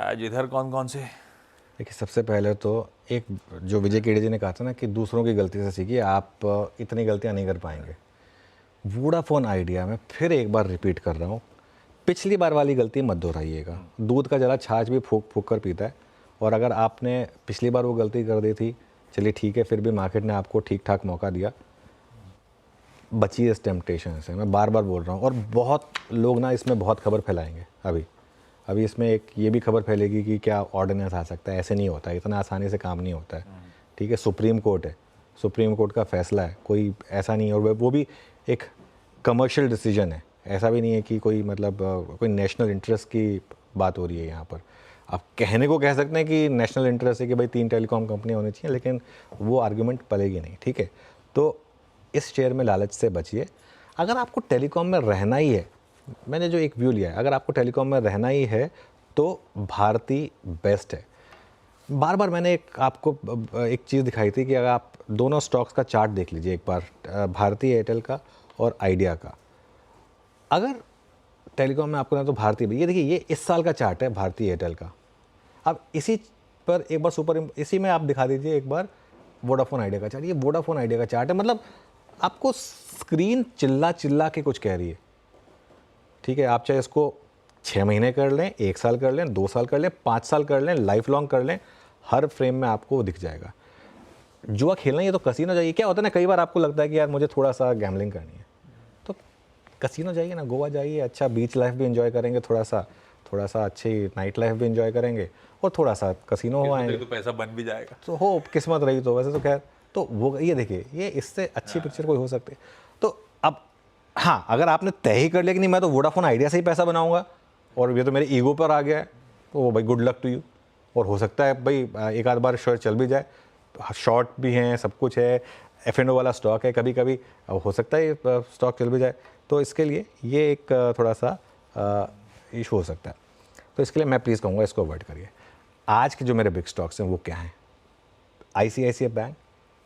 आज इधर कौन कौन से? देखिए, सबसे पहले तो एक जो विजय केडी जी ने कहा था ना कि दूसरों की गलती से सीखिए, आप इतनी गलतियां नहीं कर पाएंगे। वोडाफोन आइडिया में फिर एक बार रिपीट कर रहा हूँ, पिछली बार वाली गलती मत दोहराइएगा। दूध का जला छाछ भी फूक फूक कर पीता है, और अगर आपने पिछली बार वो गलती कर दी थी, चलिए ठीक है, फिर भी मार्केट ने आपको ठीक ठाक मौका दिया, बचिए इस टेम्पटेशन से। मैं बार बार बोल रहा हूँ, और बहुत लोग ना इसमें बहुत खबर फैलाएंगे। अभी इसमें एक ये भी खबर फैलेगी कि क्या ऑर्डिनेंस आ सकता है। ऐसे नहीं होता है, इतना आसानी से काम नहीं होता है। ठीक है, सुप्रीम कोर्ट है, सुप्रीम कोर्ट का फैसला है, कोई ऐसा नहीं है। और वो भी एक कमर्शियल डिसीजन है, ऐसा भी नहीं है कि कोई मतलब कोई नेशनल इंटरेस्ट की बात हो रही है यहाँ पर। आप कहने को कह सकते हैं कि नेशनल इंटरेस्ट है कि भाई 3 टेलीकॉम कंपनियाँ होनी चाहिए, लेकिन वो आर्ग्यूमेंट पलेगी नहीं। ठीक है, तो इस शेयर में लालच से बचिए। अगर आपको टेलीकॉम में रहना ही है, मैंने जो एक व्यू लिया है, अगर आपको टेलीकॉम में रहना ही है तो भारती बेस्ट है। बार बार मैंने आपको एक चीज़ दिखाई थी कि अगर आप दोनों स्टॉक्स का चार्ट देख लीजिए एक बार, भारती एयरटेल का और आइडिया का। अगर टेलीकॉम में आपको ना, तो भारती, ये देखिए, ये इस साल का चार्ट है भारती एयरटेल का। अब इसी पर एक बार इसी में आप दिखा दीजिए एक बार वोडाफोन आइडिया का चार्ट। ये वोडाफोन आइडिया का चार्ट है, मतलब आपको स्क्रीन चिल्ला चिल्ला के कुछ कह रही है। ठीक है, आप चाहे इसको 6 महीने कर लें, 1 साल कर लें, 2 साल कर लें, 5 साल कर लें, लाइफ लॉन्ग कर लें, हर फ्रेम में आपको दिख जाएगा। जुआ खेलना, ये तो कसीनो जाइए। क्या होता है ना, कई बार आपको लगता है कि यार मुझे थोड़ा सा गैम्बलिंग करनी है, तो कसीनो जाइए ना, गोवा जाइए, अच्छा बीच लाइफ भी एंजॉय करेंगे, थोड़ा सा अच्छी नाइट लाइफ भी एंजॉय करेंगे, और थोड़ा सा कसीनो हो आएंगे तो पैसा बन भी जाएगा। तो हो, किस्मत रही तो। वैसे तो खैर, तो वो ये देखिए, ये इससे अच्छी पिक्चर कोई हो सकती है। तो अब हाँ, अगर आपने तय ही कर लिया कि नहीं मैं तो वोडाफोन आइडिया से ही पैसा बनाऊंगा, और ये तो मेरे ईगो पर आ गया है, तो भाई गुड लक टू यू। और हो सकता है भाई एक आध बार शेयर चल भी जाए, शॉर्ट भी हैं, सब कुछ है, F&O वाला स्टॉक है, कभी कभी हो सकता है स्टॉक चल भी जाए। तो इसके लिए ये एक थोड़ा सा इशू हो सकता है। तो इसके लिए मैं प्लीज़ कहूँगा इसको अवॉइड करिए। आज के जो मेरे बिग स्टॉक्स हैं वो क्या हैं? ICICI बैंक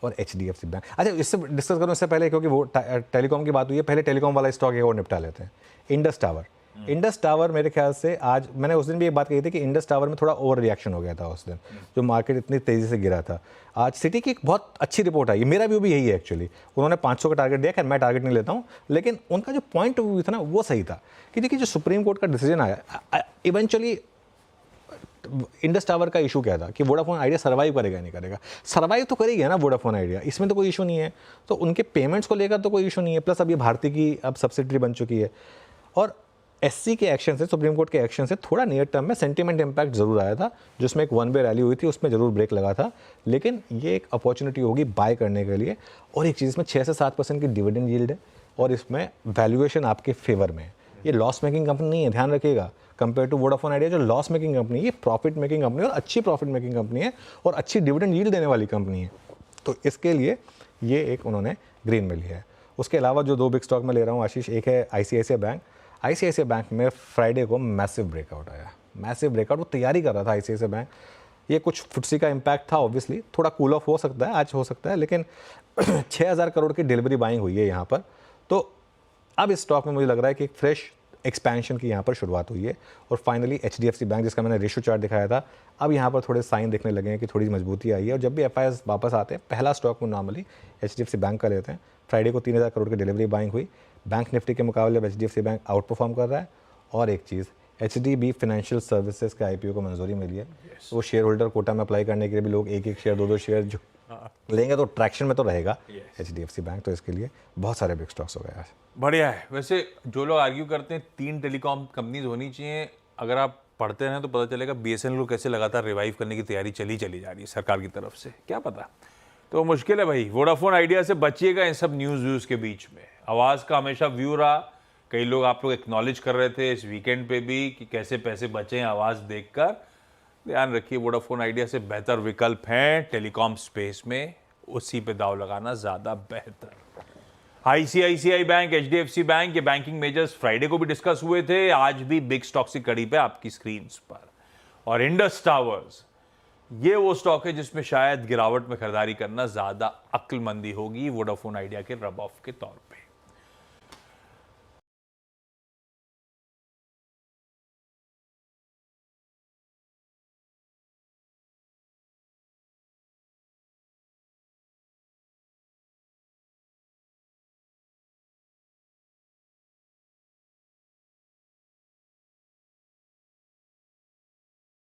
और HDFC बैंक। अच्छा, इससे डिस्कस करूँ इससे पहले, क्योंकि वो टेलीकॉम की बात हुई है, पहले टेलीकॉम वाला स्टॉक है वो निपटा लेते हैं। इंडस टावर मेरे ख्याल से, आज मैंने उस दिन भी ये बात कही थी कि इंडस टावर में थोड़ा ओवर रिएक्शन हो गया था उस दिन, जो मार्केट इतनी तेज़ी से गिरा था। आज सिटी की एक बहुत अच्छी रिपोर्ट आई, मेरा व्यू भी यही है एक्चुअली। उन्होंने 500 का टारगेट दिया, खैर मैं टारगेट नहीं लेता हूँ, लेकिन उनका जो पॉइंट ऑफ व्यू था ना वो सही था कि देखिए, जो सुप्रीम कोर्ट का डिसीजन आया, इवेंचुअली इंडस टावर का इशू क्या था कि वोडाफोन आइडिया सर्वाइव करेगा नहीं करेगा। सर्वाइव तो करेगी ना वोडाफोन आइडिया, इसमें तो कोई इशू नहीं है। तो उनके पेमेंट्स को लेकर तो कोई इशू नहीं है, प्लस अब ये भारती की अब सब्सिडरी बन चुकी है। और SC के एक्शन से, सुप्रीम कोर्ट के एक्शन से थोड़ा नियर टर्म में सेंटीमेंट इम्पैक्ट जरूर आया था, जिसमें एक 1 वे रैली हुई थी, उसमें जरूर ब्रेक लगा था। लेकिन ये एक अपॉर्चुनिटी होगी बाय करने के लिए। और एक चीज़ में 6 से 7% की डिविडेंड यील्ड है, और इसमें वैल्यूएशन आपके फेवर में है। ये लॉस मेकिंग कंपनी नहीं है, ध्यान रखिएगा। कंपेयर टू वोडाफोन आइडिया जो लॉस मेकिंग कंपनी है, ये प्रॉफिट मेकिंग कंपनी, और अच्छी प्रॉफिट मेकिंग कंपनी है, और अच्छी डिविडेंड यील्ड देने वाली कंपनी है। तो इसके लिए ये एक उन्होंने ग्रीन में लिया है। उसके अलावा जो 2 बिग स्टॉक में ले रहा हूँ आशीष, एक है ICICI बैंक। ICICI बैंक में फ्राइडे को मैसिव ब्रेकआउट आया, मैसिव ब्रेकआउट। वो तैयारी कर रहा था ICICI बैंक। ये कुछ फुटसी का इम्पैक्ट था, ऑब्वियसली थोड़ा कूल ऑफ हो सकता है, आज हो सकता है, लेकिन 6000 करोड़ की डिलीवरी बाइंग हुई है यहाँ पर। तो अब इस स्टॉक में मुझे लग रहा है कि एक फ्रेश एक्सपेंशन की यहाँ पर शुरुआत हुई है। और फाइनली HDFC बैंक, जिसका मैंने रेशियो चार्ट दिखाया था, अब यहाँ पर थोड़े साइन देखने लगे हैं कि थोड़ी मजबूती आई है। और जब भी FIs वापस आते हैं, पहला स्टॉक में नॉर्मली HDFC बैंक का लेते हैं। फ्राइडे को 3000 करोड़ की डिलीवरी बाइंग हुई। बैंक निफ्टी के मुकाबले HDFC बैंक आउट परफॉर्म कर रहा है। और एक चीज़, HDB फाइनेंशियल सर्विसेज के IPO को मंजूरी मिली है। वो शेयर होल्डर कोटा में अप्लाई करने के लिए भी लोग एक शेयर 2 शेयर जो लेंगे, तो ट्रैक्शन में तो रहेगा HDFC बैंक। तो इसके लिए बहुत सारे बिग स्टॉक्स हो गए आज। बढ़िया है। वैसे जो लोग आर्ग्यू करते हैं 3 टेलीकॉम कंपनीज होनी चाहिए, अगर आप पढ़ते हैं तो पता चलेगा BSNL को कैसे लगातार रिवाइव करने की तैयारी चली जा रही है सरकार की तरफ से, क्या पता। तो मुश्किल है भाई, वोडाफोन आइडिया से बचिएगा इन सब न्यूज़ के बीच में। आवाज़ का हमेशा व्यू रहा, कई लोग आप लोग एक्नॉलेज कर रहे थे इस वीकेंड पे भी कि कैसे पैसे बचे हैं आवाज़ देखकर। ध्यान रखिए, वोडाफोन आइडिया से बेहतर विकल्प हैं टेलीकॉम स्पेस में, उसी पे दाव लगाना ज़्यादा बेहतर। ICICI बैंक, HDFC बैंक, ये बैंकिंग मेजर्स फ्राइडे को भी डिस्कस हुए थे, आज भी बिग स्टॉक्स की कड़ी पे आपकी स्क्रीन पर। और इंडस टावर्स, ये वो स्टॉक है जिसमें शायद गिरावट में खरीदारी करना ज़्यादा अक्लमंदी होगी वोडाफोन आइडिया के रब ऑफ के तौर पर।